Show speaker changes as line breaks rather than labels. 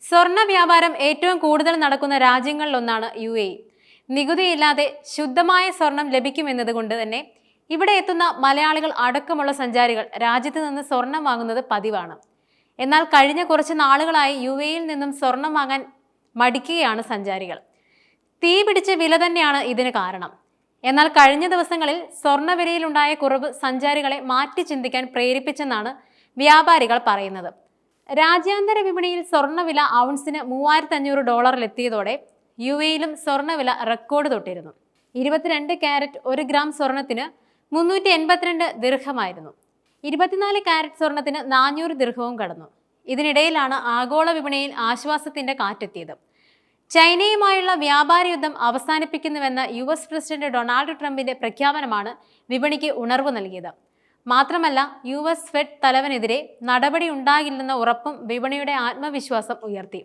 സ്വർണ്ണ വ്യാപാരം ഏറ്റവും കൂടുതൽ നടക്കുന്ന രാജ്യങ്ങളിലൊന്നാണ് UAE. നികുതിയില്ലാതെ ശുദ്ധമായ സ്വർണം ലഭിക്കുമെന്നതുകൊണ്ട് തന്നെ ഇവിടെ എത്തുന്ന മലയാളികൾ അടക്കമുള്ള സഞ്ചാരികൾ രാജ്യത്ത് നിന്ന് സ്വർണം വാങ്ങുന്നത് പതിവാണ്. എന്നാൽ കഴിഞ്ഞ കുറച്ച് നാളുകളായി UAEയിൽ നിന്നും സ്വർണം വാങ്ങാൻ മടിക്കുകയാണ് സഞ്ചാരികൾ. തീ പിടിച്ച വില തന്നെയാണ് ഇതിന് കാരണം. എന്നാൽ കഴിഞ്ഞ ദിവസങ്ങളിൽ സ്വർണ്ണവിലയിലുണ്ടായ കുറവ് സഞ്ചാരികളെ മാറ്റി ചിന്തിക്കാൻ പ്രേരിപ്പിച്ചെന്നാണ് വ്യാപാരികൾ പറയുന്നത്. രാജ്യാന്തര വിപണിയിൽ സ്വർണ്ണവില ഔൺസിന് $3500 UAEയിലും സ്വർണ്ണവില റെക്കോർഡ് തൊട്ടിരുന്നു. 22 കാരറ്റ് 1 ഗ്രാം സ്വർണത്തിന് 382 ദിർഹമായിരുന്നു. 24 കാരറ്റ് സ്വർണത്തിന് 400 ദിർഹവും കടന്നു. ഇതിനിടയിലാണ് ആഗോള വിപണിയിൽ ആശ്വാസത്തിന്റെ കാറ്റെത്തിയത്. ചൈനയുമായുള്ള വ്യാപാര യുദ്ധം അവസാനിപ്പിക്കുന്നുവെന്ന US പ്രസിഡന്റ് ഡൊണാൾഡ് ട്രംപിന്റെ പ്രഖ്യാപനമാണ് വിപണിക്ക് ഉണർവ് നൽകിയത്. മാത്രമല്ല US ഫെഡ് തലവനെതിരെ നടപടി ഉണ്ടാകില്ലെന്ന ഉറപ്പും വിപണിയുടെ ആത്മവിശ്വാസം ഉയർത്തി.